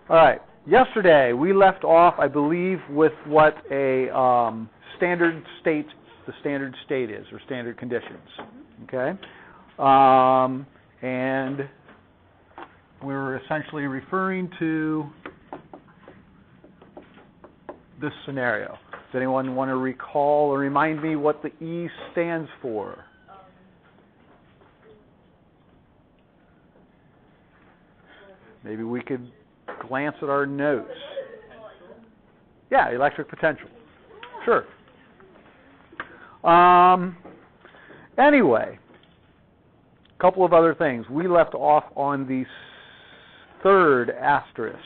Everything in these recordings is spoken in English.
All right. Yesterday we left off, I believe, with what a standard state, the standard state is, or standard conditions. Okay. And we were essentially referring to this scenario. Does anyone want to recall or remind me what the E stands for? Maybe we could glance at our notes. Yeah, electric potential. Sure. Anyway, a couple of other things. We left off on the third asterisk,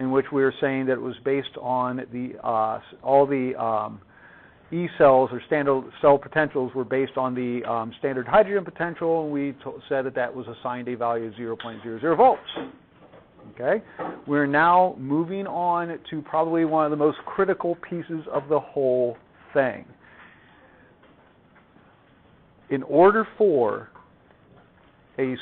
in which we were saying that it was based on the all the E cells or standard cell potentials were based on the standard hydrogen potential, and we said that that was assigned a value of 0.00 volts. Okay, we're now moving on to probably one of the most critical pieces of the whole thing. In order for a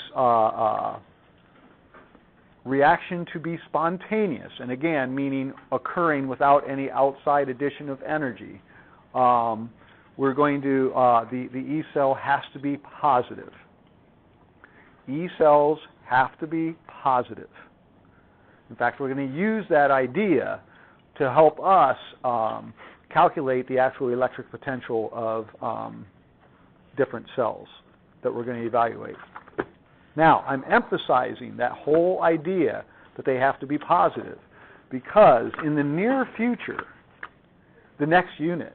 reaction to be spontaneous, and again, meaning occurring without any outside addition of energy, we're going to, the E cell has to be positive. E cells have to be positive. In fact, we're going to use that idea to help us calculate the actual electric potential of different cells that we're going to evaluate. Now, I'm emphasizing that whole idea that they have to be positive because in the near future, the next unit,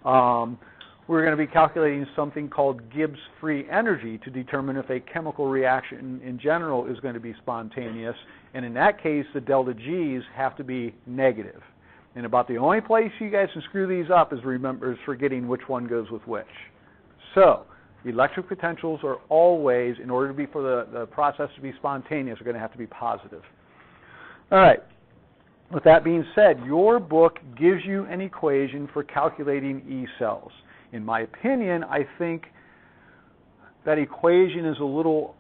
we're going to be calculating something called Gibbs free energy to determine if a chemical reaction in general is going to be spontaneous. And in that case, the delta G's have to be negative. And about the only place you guys can screw these up is forgetting which one goes with which. So, electric potentials are always, in order to be for the process to be spontaneous, are going to have to be positive. All right. With that being said, your book gives you an equation for calculating E cells. In my opinion, I think that equation is a little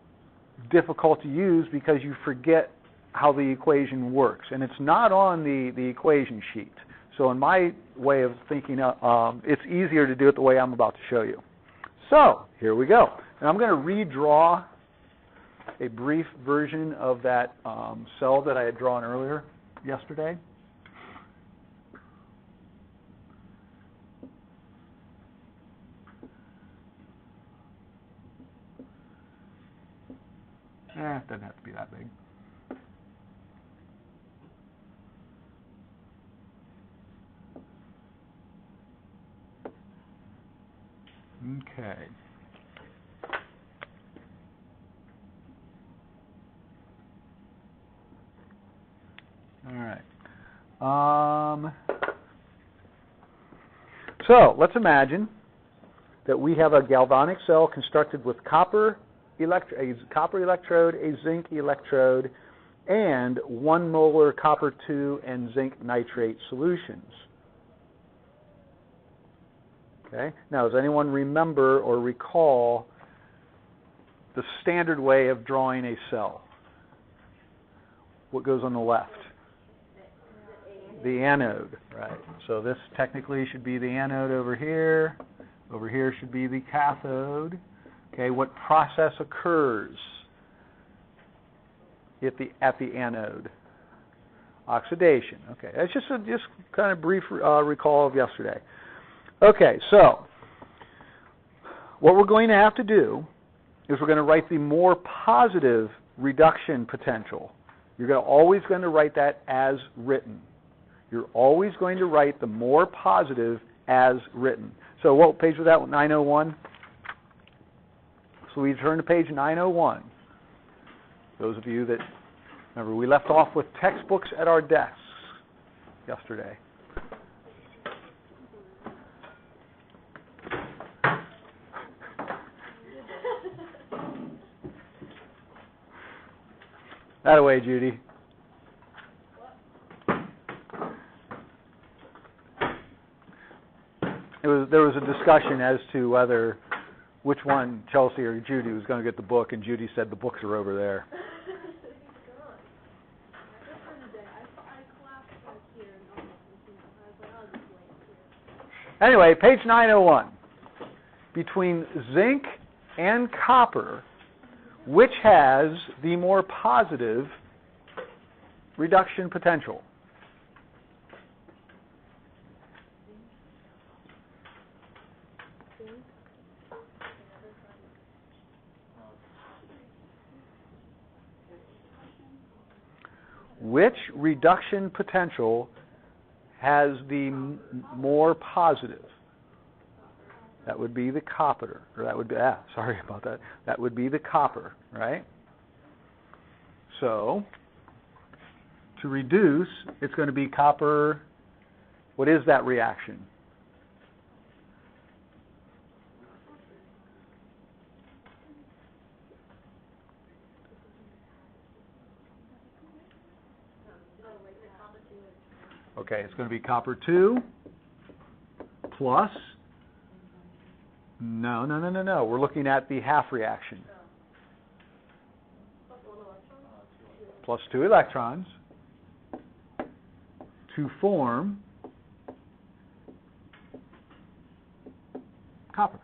difficult to use because you forget how the equation works. And it's not on the equation sheet. So in my way of thinking, it's easier to do it the way I'm about to show you. So here we go. And I'm going to redraw a brief version of that cell that I had drawn earlier yesterday. It doesn't have to be that big. Okay. All right. So let's imagine that we have a galvanic cell constructed with a copper electrode, a zinc electrode, and 1 molar copper 2 and zinc nitrate solutions. Okay. Now, does anyone remember or recall the standard way of drawing a cell? What goes on the left? The anode, right. So this technically should be the anode over here. Over here should be the cathode. Okay, what process occurs at the anode? Oxidation. Okay, that's just kind of brief recall of yesterday. Okay, so what we're going to have to do is we're going to write the more positive reduction potential. You're always going to write that as written. You're always going to write the more positive as written. So what page was that? 901? So we turn to page 901. Those of you that remember, we left off with textbooks at our desks yesterday. That away, Judy. There was a discussion as to whether which one, Chelsea or Judy, was going to get the book, and Judy said the books are over there. Anyway, page 901. Between zinc and copper, which has the more positive reduction potential? Which reduction potential has the more positive? That would be the copper, or that would be, sorry about that. That would be the copper, right? So, to reduce, it's going to be copper. What is that reaction? Okay, it's going to be copper 2 plus, no. We're looking at the half reaction. Plus 2 electrons to form copper.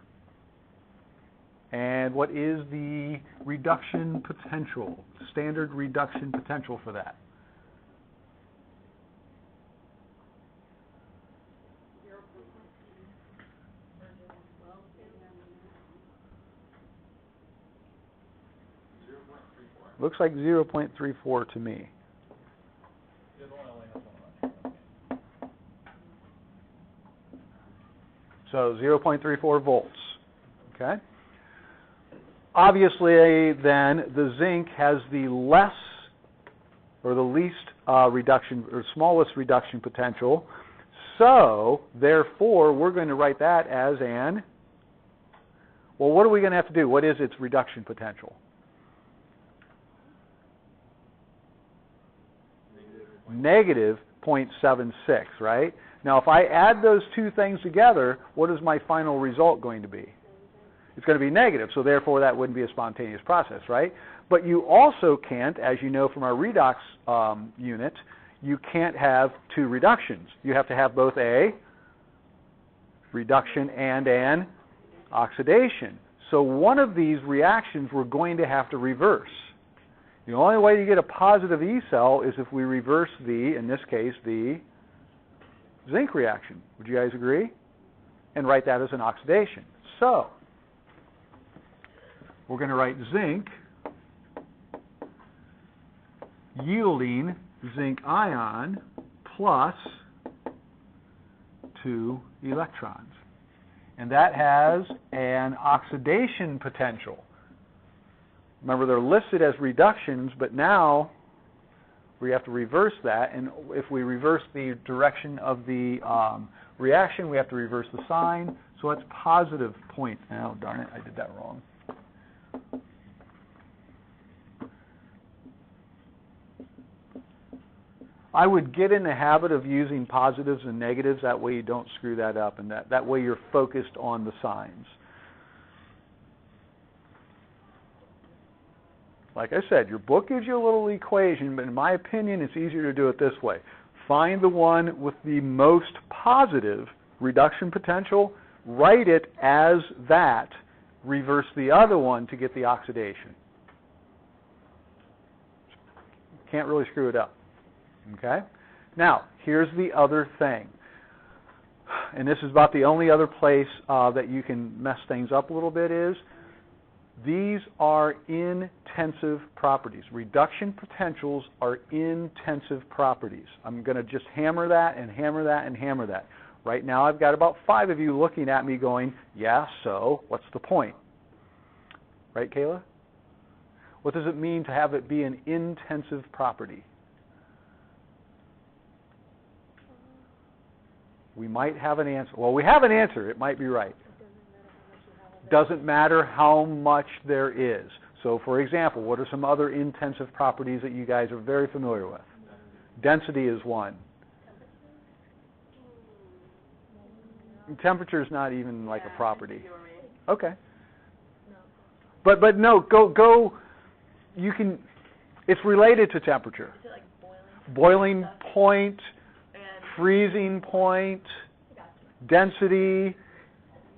And what is the reduction potential, standard reduction potential for that? Looks like 0.34 to me. So 0.34 volts. Okay. Obviously, then the zinc has the less or the least reduction or smallest reduction potential. So therefore, we're going to write that as an. Well, what are we going to have to do? What is its reduction potential? Negative 0.76, right? Now, if I add those two things together, what is my final result going to be? It's going to be negative, so therefore that wouldn't be a spontaneous process, right? But you also can't, as you know from our redox unit, you can't have two reductions. You have to have both a reduction and an oxidation. So one of these reactions we're going to have to reverse. The only way to get a positive E cell is if we reverse the, in this case, the zinc reaction. Would you guys agree? And write that as an oxidation. So, we're going to write zinc yielding zinc ion plus 2 electrons. And that has an oxidation potential. Remember, they're listed as reductions, but now we have to reverse that. And if we reverse the direction of the reaction, we have to reverse the sign. So that's positive point. Oh, darn it, I did that wrong. I would get in the habit of using positives and negatives. That way you don't screw that up, and that way you're focused on the signs. Like I said, your book gives you a little equation, but in my opinion, it's easier to do it this way. Find the one with the most positive reduction potential, write it as that, reverse the other one to get the oxidation. Can't really screw it up. Okay? Now, here's the other thing. And this is about the only other place that you can mess things up a little bit is, these are intensive properties. Reduction potentials are intensive properties. I'm going to just hammer that and hammer that and hammer that. Right now I've got about 5 of you looking at me going, yeah, so what's the point? Right, Kayla? What does it mean to have it be an intensive property? We might have an answer. Well, we have an answer. It might be right. Doesn't matter how much there is. So, for example, what are some other intensive properties that you guys are very familiar with? Density is one. Temperature is not even like a property. Okay. But no, go. You can. It's related to temperature. Boiling point, freezing point, density,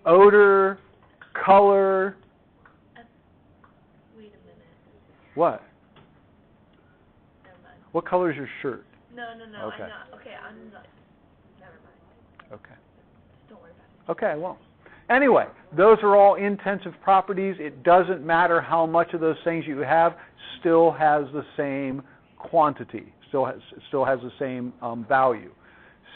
odor, color. Wait a minute. What? Never mind. What color is your shirt? No. Okay. I'm not. Okay, I'm not. Never mind. Okay. Just don't worry about it. Okay, I won't. Anyway, those are all intensive properties. It doesn't matter how much of those things you have, still has the same quantity, still has the same value.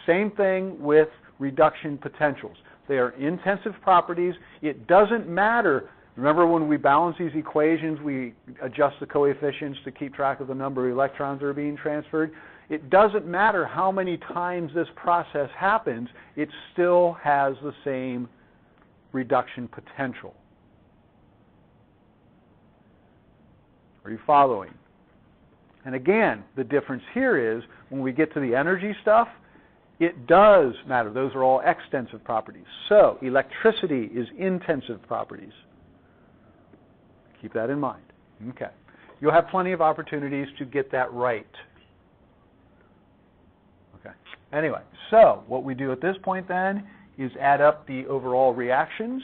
Same thing with reduction potentials. They are intensive properties. It doesn't matter. Remember when we balance these equations, we adjust the coefficients to keep track of the number of electrons that are being transferred? It doesn't matter how many times this process happens, it still has the same reduction potential. Are you following? And again, the difference here is when we get to the energy stuff, it does matter. Those are all extensive properties. So electricity is intensive properties. Keep that in mind. Okay. You'll have plenty of opportunities to get that right. Okay. Anyway, so what we do at this point then is add up the overall reactions.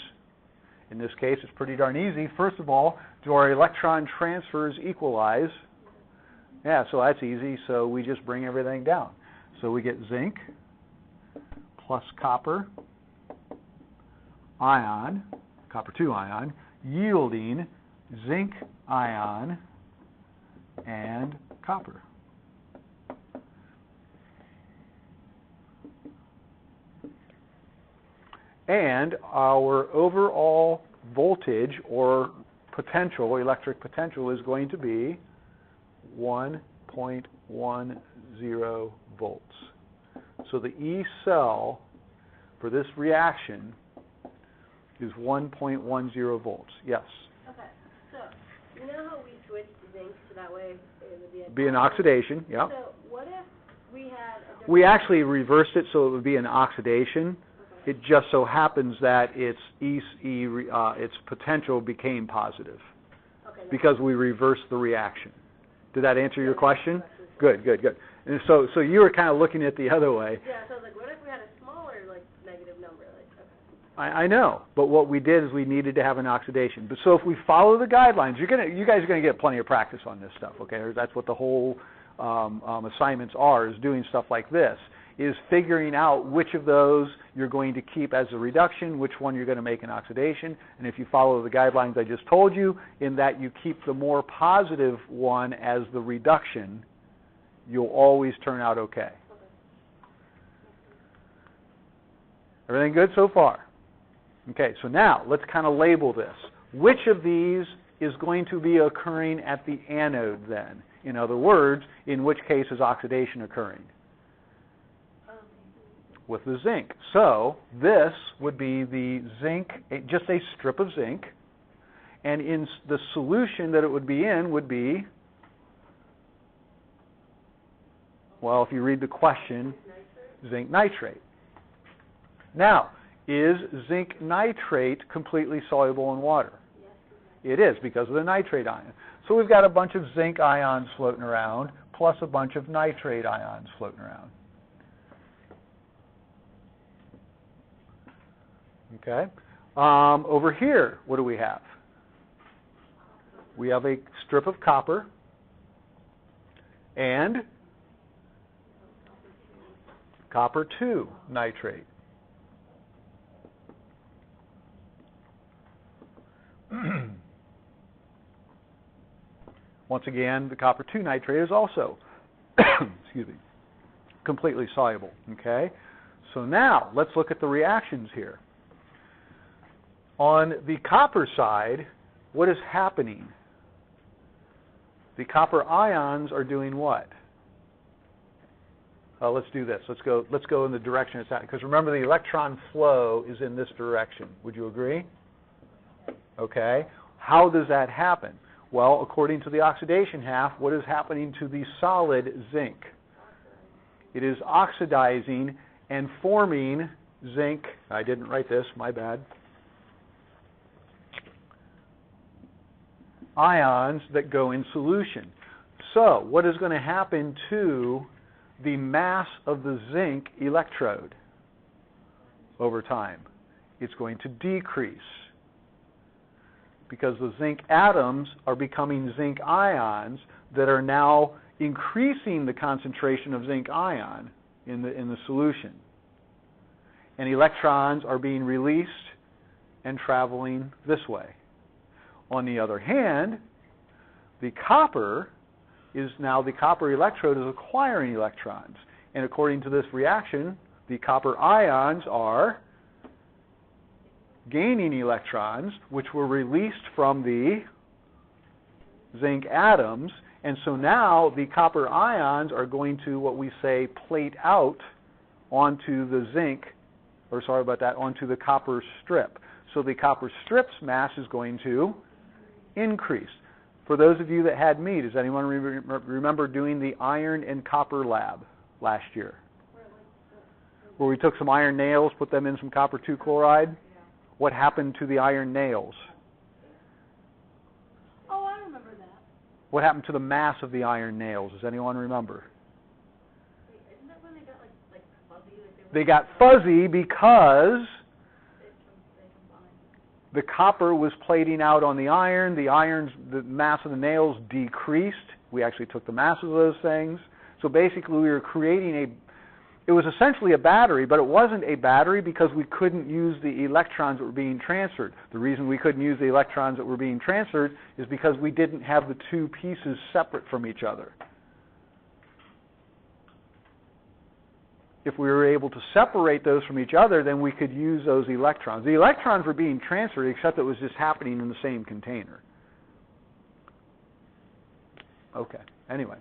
In this case, it's pretty darn easy. First of all, do our electron transfers equalize? Yeah, so that's easy. So we just bring everything down. So we get zinc plus copper ion, copper 2 ion, yielding zinc ion and copper. And our overall voltage or potential, electric potential, is going to be 1.10 volts. So the E cell for this reaction is 1.10 volts. Yes? Okay, so you know how we switched zinc so that way it would be an oxidation, yeah. So what if we had a different... We actually reversed it so it would be an oxidation. Okay. It just so happens that its its potential became positive because we reversed the reaction. Did that answer your question? Good. And so you were kind of looking at the other way. Yeah, so I was like, what if we had a smaller, negative number? I know, but what we did is we needed to have an oxidation. But so if we follow the guidelines, you guys are going to get plenty of practice on this stuff, okay? That's what the whole assignments are, is doing stuff like this, is figuring out which of those you're going to keep as a reduction, which one you're going to make an oxidation. And if you follow the guidelines I just told you, in that you keep the more positive one as the reduction, you'll always turn out okay. Everything good so far? Okay, so now let's kind of label this. Which of these is going to be occurring at the anode then? In other words, in which case is oxidation occurring? With the zinc. So this would be the zinc, just a strip of zinc, and in the solution that it would be in would be, well, if you read the question, zinc nitrate. Now, is zinc nitrate completely soluble in water? It is, because of the nitrate ion. So we've got a bunch of zinc ions floating around, plus a bunch of nitrate ions floating around. Okay. Over here, what do we have? We have a strip of copper and copper 2 nitrate. Once again, the copper 2 nitrate is also excuse me, completely soluble. Okay? So now, let's look at the reactions here. On the copper side, what is happening? The copper ions are doing what? Let's do this. Let's go in the direction it's at. Because remember, the electron flow is in this direction. Would you agree? Okay. How does that happen? Well, according to the oxidation half, what is happening to the solid zinc? It is oxidizing and forming zinc. I didn't write this, my bad. Ions that go in solution. So, what is going to happen to the mass of the zinc electrode? over time? It's going to decrease because the zinc atoms are becoming zinc ions that are now increasing the concentration of zinc ion in the solution. And electrons are being released and traveling this way. On the other hand, the copper electrode is acquiring electrons. And according to this reaction, the copper ions are gaining electrons, which were released from the zinc atoms. And so now the copper ions are going to, what we say, plate out onto the onto the copper strip. So the copper strip's mass is going to increase. For those of you that had me, does anyone remember doing the iron and copper lab last year? Where we took some iron nails, put them in some copper 2 chloride? What happened to the iron nails? Oh, I remember that. What happened to the mass of the iron nails? Does anyone remember? Isn't that when they got like fuzzy? They got fuzzy because the copper was plating out on the iron. The mass of the nails decreased. We actually took the masses of those things. So basically we were creating it was essentially a battery, but it wasn't a battery because we couldn't use the electrons that were being transferred. The reason we couldn't use the electrons that were being transferred is because we didn't have the two pieces separate from each other. If we were able to separate those from each other, then we could use those electrons. The electrons were being transferred, except it was just happening in the same container. Okay, anyway.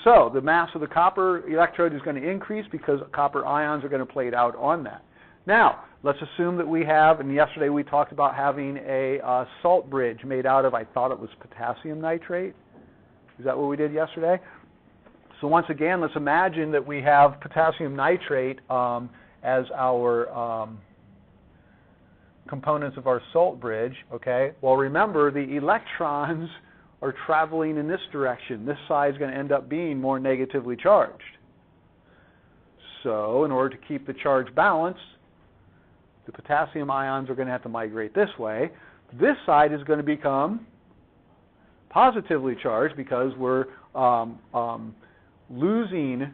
So the mass of the copper electrode is going to increase because copper ions are going to plate out on that. Now, let's assume that we have, and yesterday we talked about having a salt bridge made out of, I thought it was potassium nitrate. Is that what we did yesterday? So once again, let's imagine that we have potassium nitrate as our components of our salt bridge. Okay. Well, remember the electrons are traveling in this direction. This side is going to end up being more negatively charged. So in order to keep the charge balanced, the potassium ions are going to have to migrate this way. This side is going to become positively charged because we're losing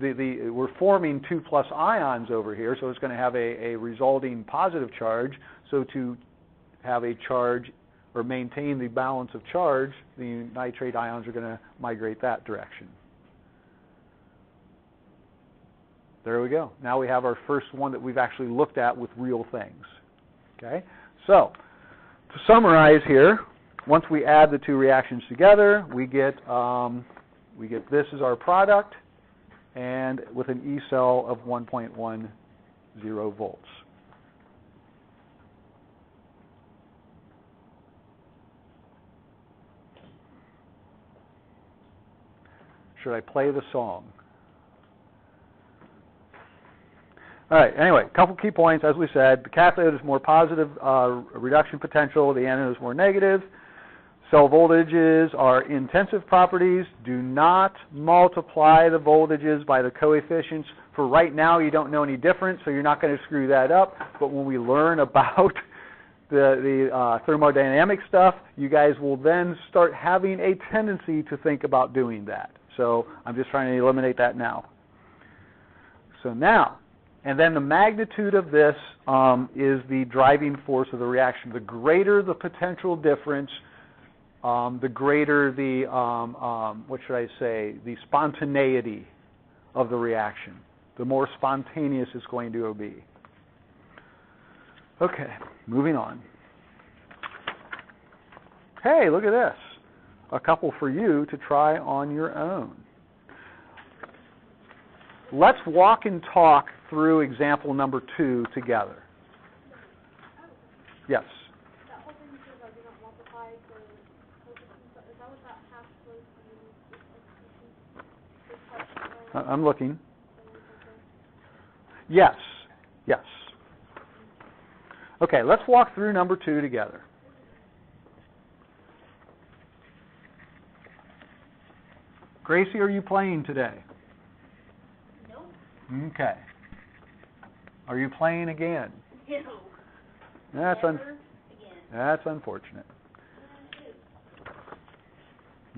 we're forming 2+ ions over here, so it's going to have a resulting positive charge. So to have a charge or maintain the balance of charge, the nitrate ions are going to migrate that direction. There we go. Now we have our first one that we've actually looked at with real things. Okay? So, to summarize here, once we add the two reactions together, we get this as our product, and with an E cell of 1.10 volts. Should I play the song? All right, anyway, a couple key points. As we said, the cathode is more positive reduction potential, the anode is more negative. Cell voltages are intensive properties. Do not multiply the voltages by the coefficients. For right now, you don't know any difference, so you're not going to screw that up. But when we learn about the thermodynamic stuff, you guys will then start having a tendency to think about doing that. So I'm just trying to eliminate that now. So now, and then the magnitude of this is the driving force of the reaction. The greater the potential difference, the greater the, the spontaneity of the reaction. The more spontaneous it's going to be. Okay, moving on. Hey, look at this. A couple for you to try on your own. Let's walk and talk through example number 2 together. Yes? That whole thing says I do not multiply the coefficients. Is that what that half was? I'm looking. Yes. Yes. Okay, let's walk through number 2 together. Gracie, are you playing today? Nope. Okay. Are you playing again? No. That's Never again. that's unfortunate.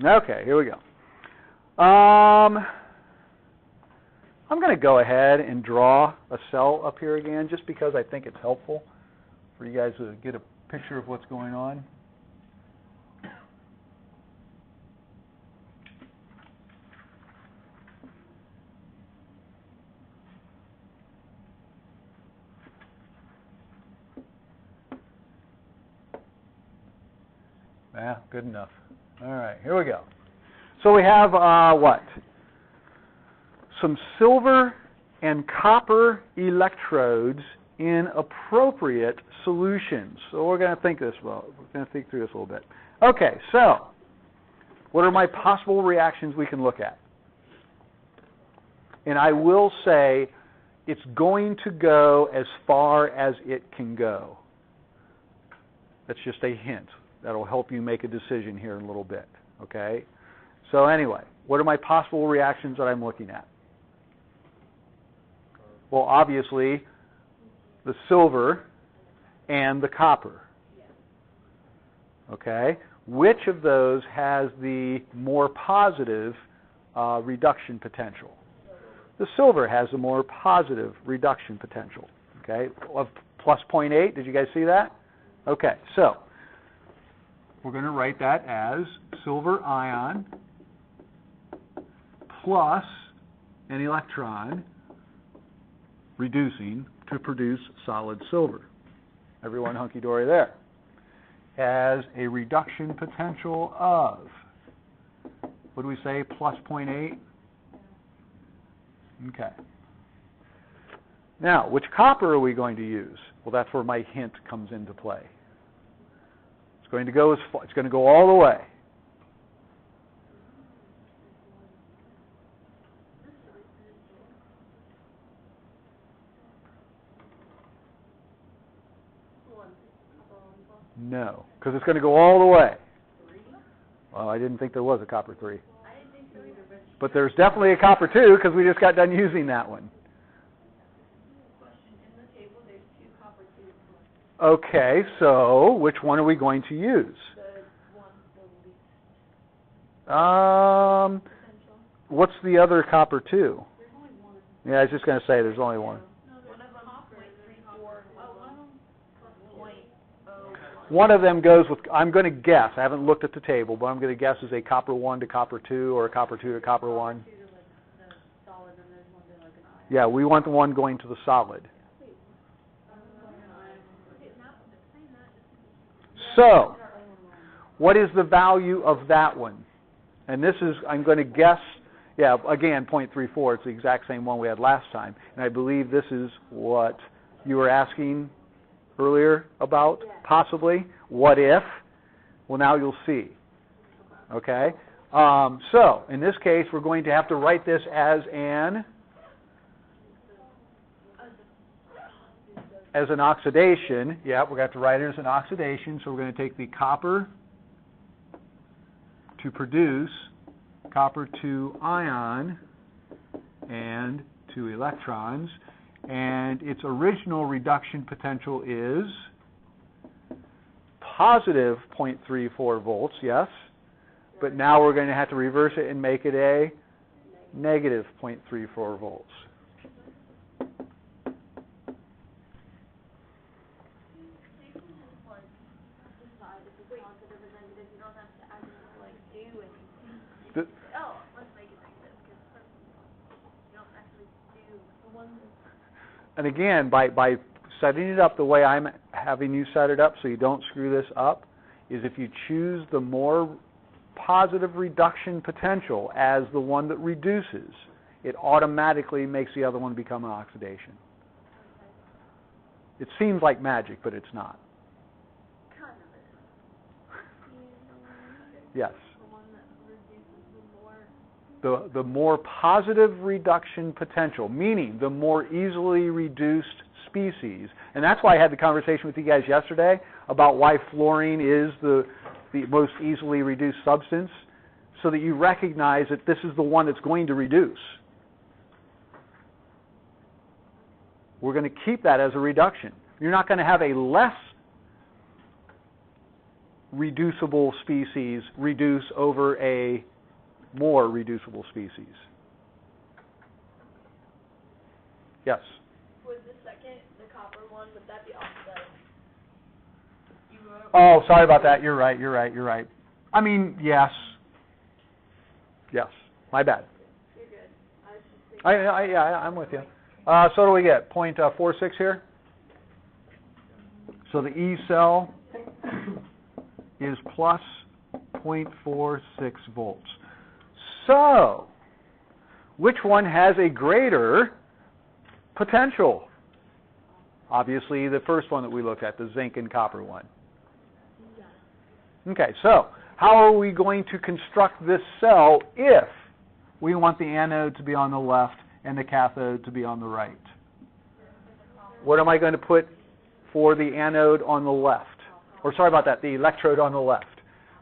Okay, here we go. I'm going to go ahead and draw a cell up here again, just because I think it's helpful for you guys to get a picture of what's going on. Yeah, good enough. All right, here we go. So we have what? Some silver and copper electrodes in appropriate solutions. So we're going to think this well. We're going to think through this a little bit. Okay, so what are my possible reactions we can look at? And I will say it's going to go as far as it can go. That's just a hint. That'll help you make a decision here in a little bit. Okay? So anyway, what are my possible reactions that I'm looking at? Well, obviously, the silver and the copper. Okay? Which of those has the more positive reduction potential? The silver has the more positive reduction potential. Okay? Of plus 0.8. Did you guys see that? Okay, so we're going to write that as silver ion plus an electron reducing to produce solid silver. Everyone hunky-dory there. Has a reduction potential of, what do we say, plus 0.8? Okay. Now, which copper are we going to use? Well, that's where my hint comes into play. It's going to go it's going to go all the way. No, because it's going to go all the way. Well, I didn't think there was a copper 3. I didn't think so either, But there's definitely a copper 2 because we just got done using that one. question, in the table there's 2 copper 2s. Okay, so which one are we going to use? The one, the least potential. What's the other copper 2? There's only one. Yeah, I was just going to say there's only one. No, one of them 0.34. Oh, one of them plus 0.01. One of them goes with, I'm going to guess, I haven't looked at the table, but I'm going to guess is a copper 1 to copper 2 or a copper 2 to copper 1. Solid, and there's one to like an ion. Yeah, we want the one going to the solid. So, what is the value of that one? And this is, I'm going to guess, yeah, again, 0.34. It's the exact same one we had last time. And I believe this is what you were asking earlier about, possibly. What if? Well, now you'll see. Okay? So, in this case, we're going to have to write this as an oxidation. Yeah, we're going to have to write it as an oxidation. So we're going to take the copper to produce copper 2 ion and 2 electrons. And its original reduction potential is positive 0.34 volts, yes. But now we're going to have to reverse it and make it a negative 0.34 volts. Oh, let's make it negative, because you don't actually do the one. And again, by setting it up the way I'm having you set it up so you don't screw this up, is if you choose the more positive reduction potential as the one that reduces, it automatically makes the other one become an oxidation. It seems like magic, but it's not. Kind of is. Yes. The one that reduces the more. The more positive reduction potential, meaning the more easily reduced species. And that's why I had the conversation with you guys yesterday about why fluorine is the most easily reduced substance, so that you recognize that this is the one that's going to reduce. We're going to keep that as a reduction. You're not going to have a less reducible species reduce over a more reducible species. Yes? Was the second, the copper one, would that be offset? Oh, sorry about that. You're right. I mean, yes. Yes. My bad. You're good. I was just thinking. I'm with you. So do we get 0.46 here? So the E cell is plus 0.46 volts. So, which one has a greater potential? Obviously, the first one that we looked at, the zinc and copper one. Okay, so how are we going to construct this cell if we want the anode to be on the left and the cathode to be on the right? What am I going to put for the anode on the left? Or sorry about that, the electrode on the left.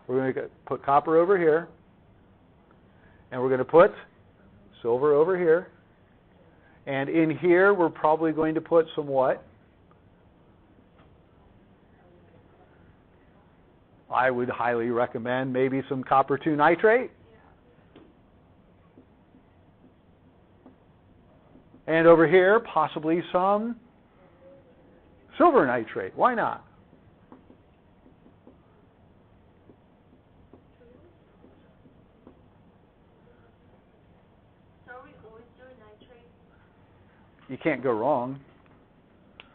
We're going to put copper over here, and we're going to put silver over here. And in here, we're probably going to put some what? I would highly recommend maybe some copper 2 nitrate. And over here, possibly some silver nitrate. Why not? So are we always doing nitrate? You can't go wrong.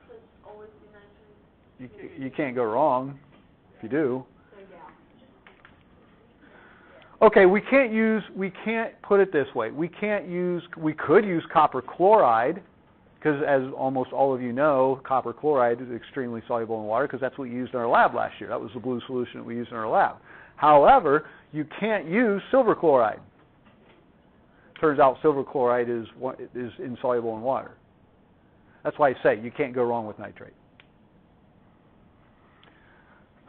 Just always do nitrate? You can't go wrong if you do. Okay, we can't put it this way. We could use copper chloride, because as almost all of you know, copper chloride is extremely soluble in water, because that's what we used in our lab last year. That was the blue solution that we used in our lab. However, you can't use silver chloride. Turns out silver chloride is insoluble in water. That's why I say you can't go wrong with nitrate.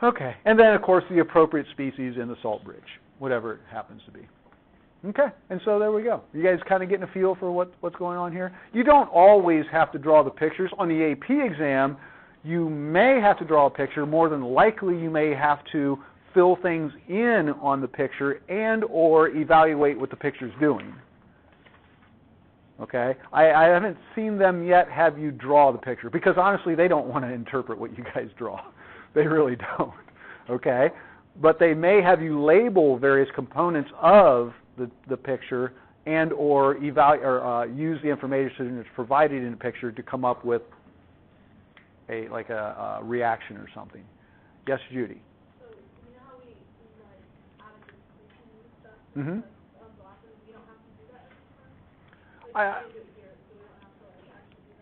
Okay, and then of course the appropriate species in the salt bridge, whatever it happens to be. Okay, and so there we go. You guys kind of getting a feel for what's going on here? You don't always have to draw the pictures. On the AP exam, you may have to draw a picture. More than likely, you may have to fill things in on the picture and or evaluate what the picture's doing. Okay? I haven't seen them yet have you draw the picture, because honestly, they don't want to interpret what you guys draw. They really don't. Okay? But they may have you label various components of the picture and or use the information that's provided in the picture to come up with a reaction or something. Yes, Judy? So, you know how we added the solution and stuff? Mm-hmm. Glasses, we don't have to do that every time? We do it here, so we don't have to actually do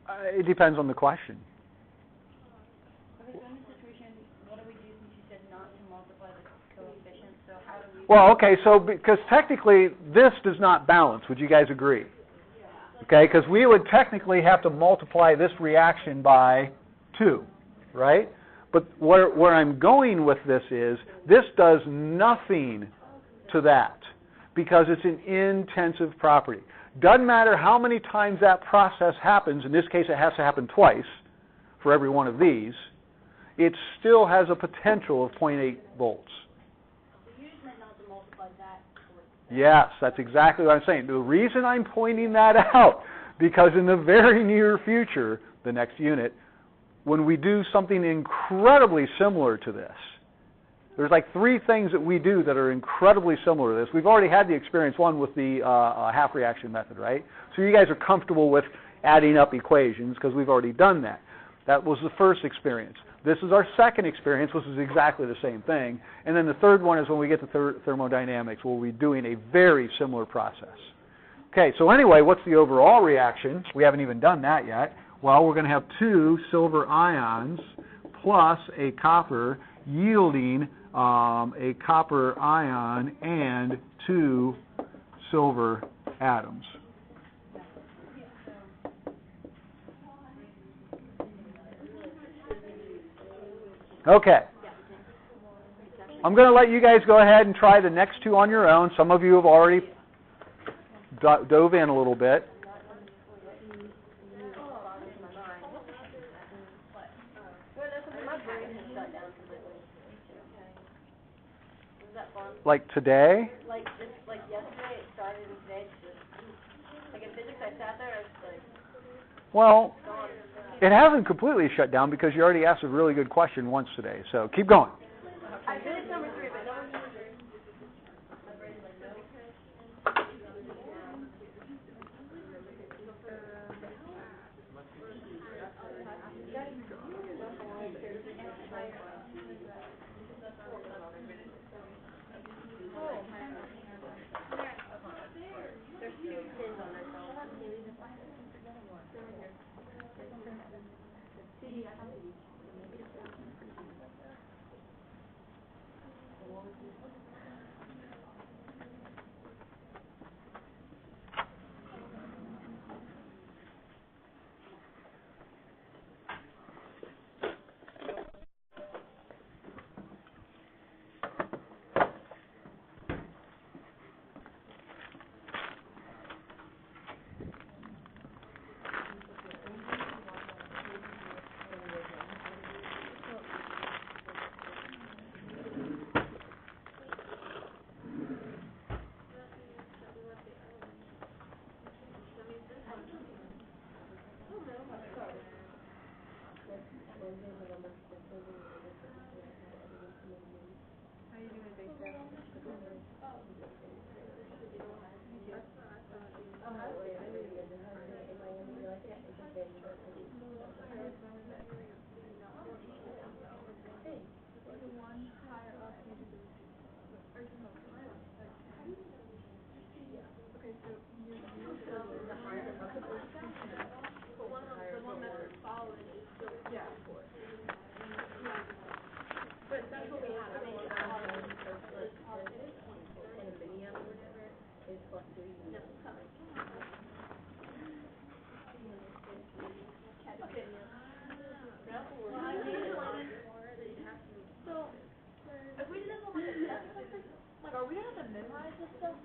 that? It depends on the question. Okay, so in this situation, what do we do since you said not to multiply the coefficient? So how do we... Well, okay, so because technically this does not balance. Would you guys agree? Okay, because we would technically have to multiply this reaction by 2, right? But where I'm going with this is, this does nothing to that because it's an intensive property. Doesn't matter how many times that process happens. In this case, it has to happen twice for every one of these. It still has a potential of 0.8 volts. So you just meant not to multiply that. Yes, that's exactly what I'm saying. The reason I'm pointing that out, because in the very near future, the next unit, when we do something incredibly similar to this, there's like 3 things that we do that are incredibly similar to this. We've already had the experience, one with the half reaction method, right? So you guys are comfortable with adding up equations because we've already done that. That was the first experience. This is our second experience, which is exactly the same thing. And then the third one is when we get to thermodynamics, where we're doing a very similar process. Okay, so anyway, what's the overall reaction? We haven't even done that yet. Well, we're going to have 2 silver ions plus a copper yielding a copper ion and 2 silver atoms. Okay. I'm going to let you guys go ahead and try the next 2 on your own. Some of you have already dove in a little bit. Like today? Like yesterday it started and today it's just, like in physics I sat there, it's like, Well, gone. it hasn't completely shut down because you already asked a really good question once today. So keep going. I finished number 3, but number 2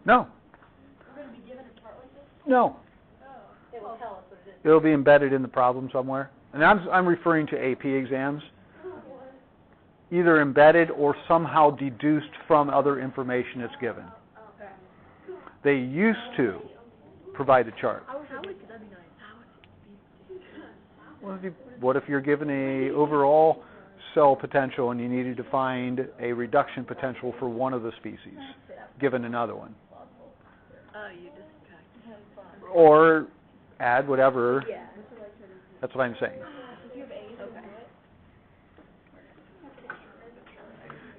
No. No. it will tell us what it is. It'll be embedded in the problem somewhere. And I'm referring to AP exams. Either embedded or somehow deduced from other information that's given. They used to provide a chart. What if you're given a overall cell potential and you needed to find a reduction potential for one of the species, given another one? Or add whatever. That's what I'm saying.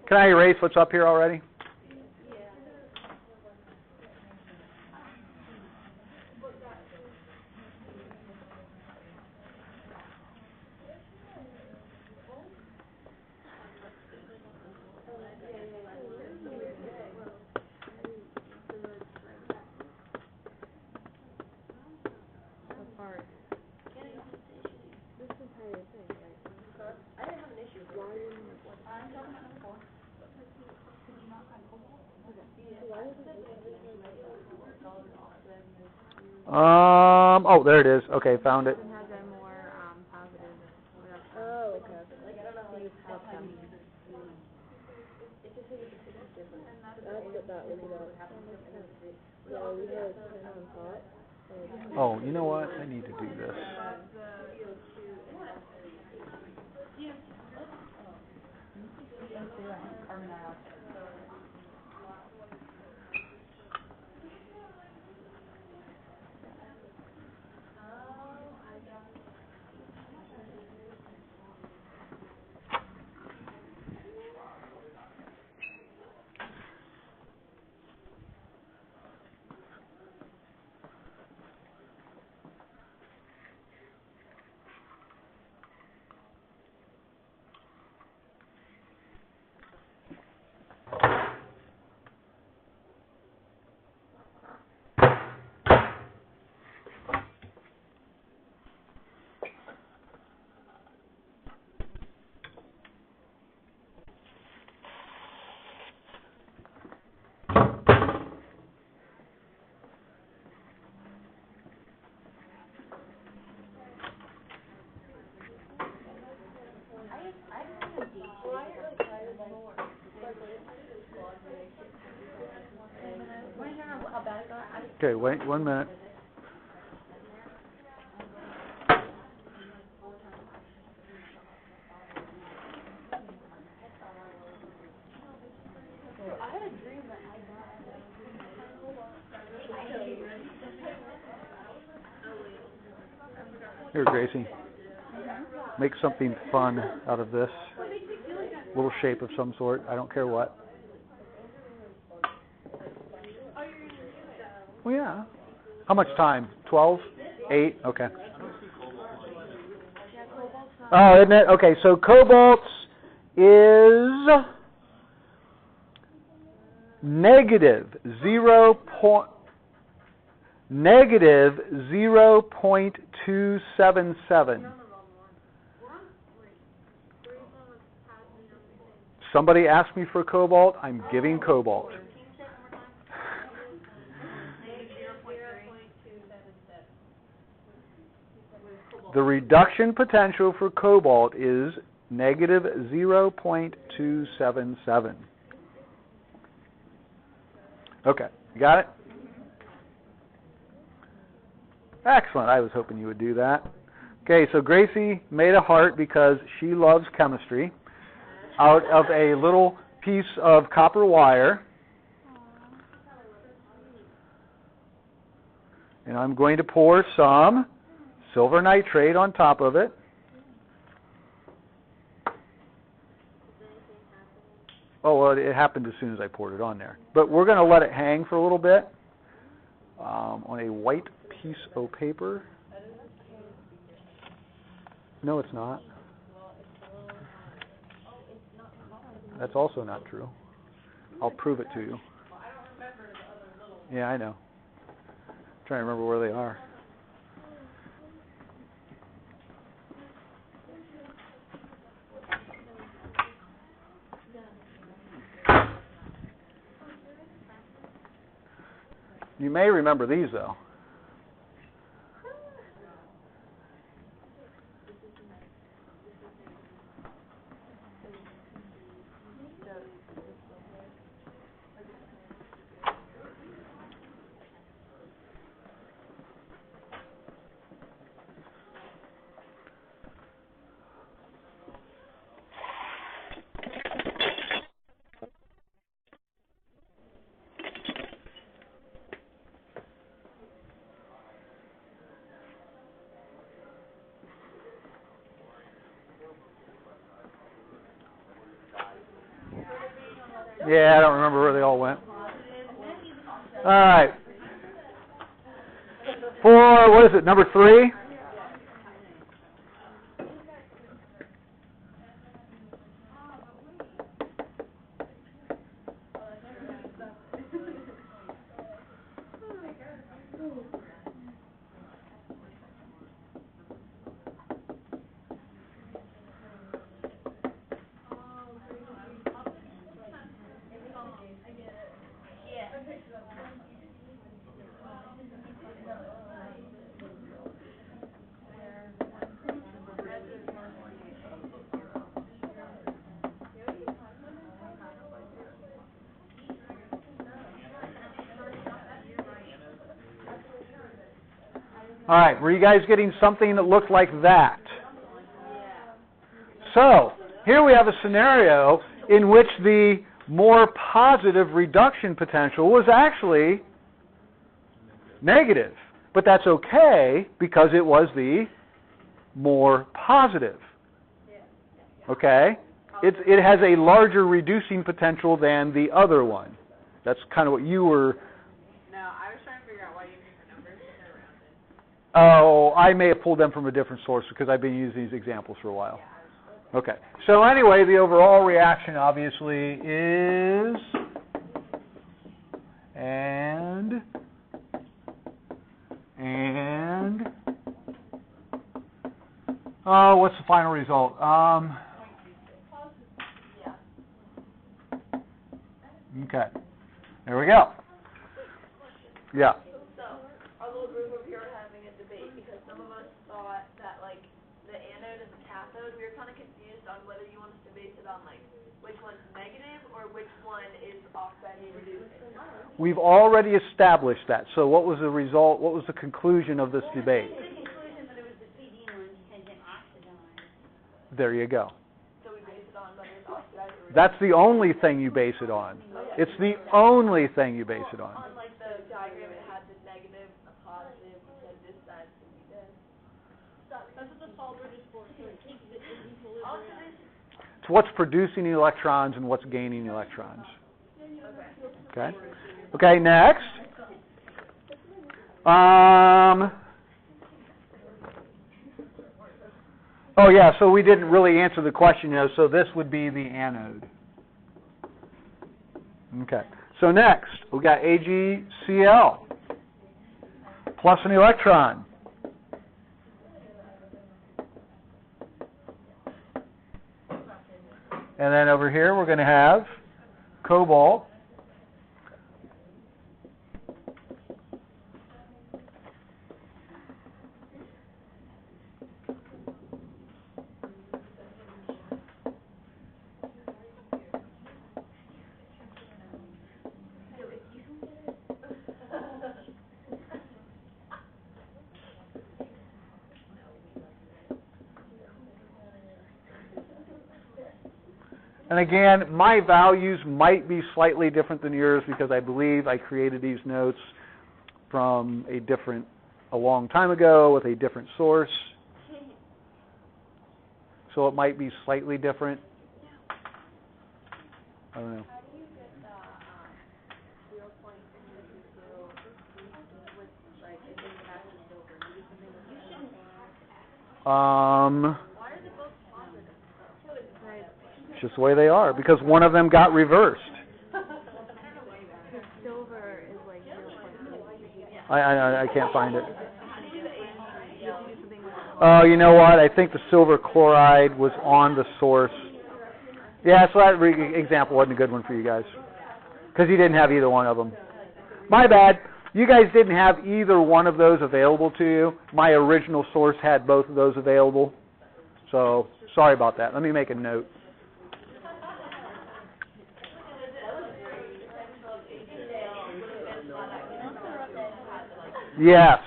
Can I erase what's up here already? Oh, there it is. Okay, found it. Oh, you know what? I need to do this. Okay, wait 1 minute. Here, Gracie. Make something fun out of this. Little shape of some sort. I don't care what. Well, yeah. How much time? 12? 8? Okay. Oh, isn't it? Okay, so cobalt is negative 0.277. Somebody asked me for cobalt. I'm giving cobalt. The reduction potential for cobalt is negative 0.277. Okay, you got it? Excellent. I was hoping you would do that. Okay, so Gracie made a heart because she loves chemistry out of a little piece of copper wire. And I'm going to pour some silver nitrate on top of it. Oh, well, it happened as soon as I poured it on there. But we're going to let it hang for a little bit on a white piece of paper. No, it's not. That's also not true. I'll prove it to you. Yeah, I know. I'm trying to remember where they are. You may remember these, though. Yeah, I don't remember where they all went. All right. For, what is it, number 3? All right, were you guys getting something that looked like that? So, here we have a scenario in which the more positive reduction potential was actually negative. But that's okay because it was the more positive. Okay? It has a larger reducing potential than the other one. That's kind of what you were... No, I was trying to figure out why you picked the numbers because they're rounded. Oh, I may have pulled them from a different source because I've been using these examples for a while. Okay. So anyway, the overall reaction obviously is... And... Oh, what's the final result? Okay. There we go. Yeah. So, our little group over here are having a debate because some of us thought that, like, the anode and the cathode, we were kind of confused on whether you want us to base it on, like, which one's negative or which one is oxidizing reducing. We've already established that. So what was the result? What was the conclusion of this debate? The conclusion that it was the CD ones and then oxidized. There you go. So we base it on whether it's oxidized or That's the only thing you base it on. It's the only thing you base it on. on like the diagram it had the negative, a positive, said this side's gonna be this. That's what the solver is for, so it keeps it in equilibrium. It's what's producing the electrons and what's gaining the electrons. Okay? Okay, next. Oh yeah, so we didn't really answer the question, so this would be the anode. Okay, so next, we got AgCl, plus an electron. And then over here, we're going to have cobalt. And again, my values might be slightly different than yours because I believe I created these notes from a long time ago with a different source. So it might be slightly different. I don't know. How do you get the 0.222 with like it didn't have the silver? Maybe something with you shouldn't have. Why are they both positive? It's just the way they are because one of them got reversed. Silver is like 0.2. I can't find it. Oh, you know what? I think the silver chloride was on the source. Yeah, so that example wasn't a good one for you guys because you didn't have either one of them. My bad. You guys didn't have either one of those available to you. My original source had both of those available. So sorry about that. Let me make a note. Yes.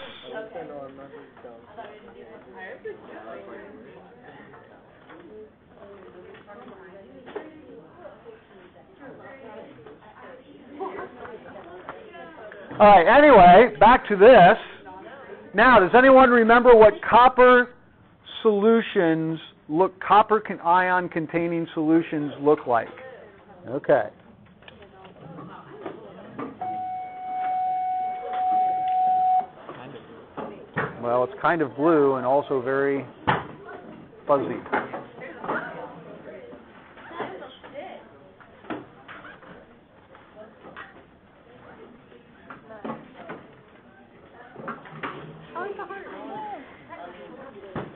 All right, anyway, back to this. Now, does anyone remember what copper solutions copper ion containing solutions look like? Okay. Well, it's kind of blue and also very fuzzy.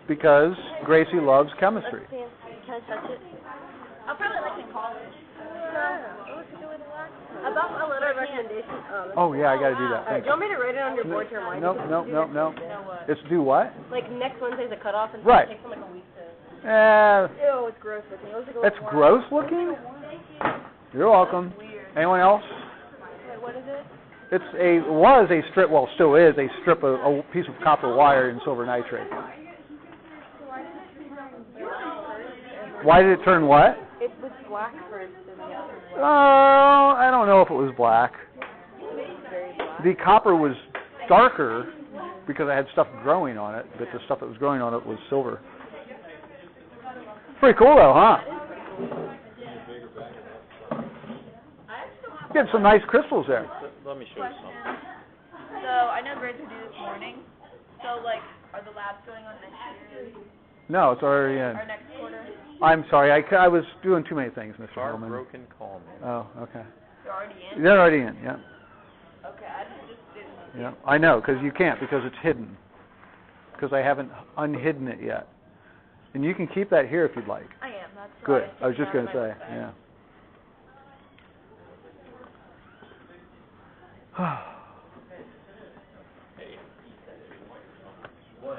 Because Gracie loves chemistry. Can I touch it? I'll probably like to call it. About a letter of recommendation. Oh yeah, I got to do that. Do you want me to write it on your board to remind you? Nope. It's do what? Like next Wednesday's a cutoff, and Right. it takes them like a week to. Ew, it's gross looking. It looks like a That's little gross looking? You're welcome. Anyone else? Wait, what is it? Was a strip, well, still is a strip of a piece of copper wire in silver nitrate. Why did it turn what? It was black first. Oh, I don't know if it was black. The copper was darker because I had stuff growing on it, but the stuff that was growing on it was silver. Pretty cool though, huh? Get some nice crystals there. Let me show you something. So I know grades are due this morning. So like, are the labs going on next year No, it's already in. or next quarter? I'm sorry, I was doing too many things, Mr. Hillman. Heartbroken call me. Oh, okay. They're already in. They're already in, yeah. Okay, I just didn't. Yeah, I know, because you can't, because it's hidden. Because I haven't unhidden it yet. And you can keep that here if you'd like. I am. That's Good. why I was just going to taking say, out of yeah. Hey. What?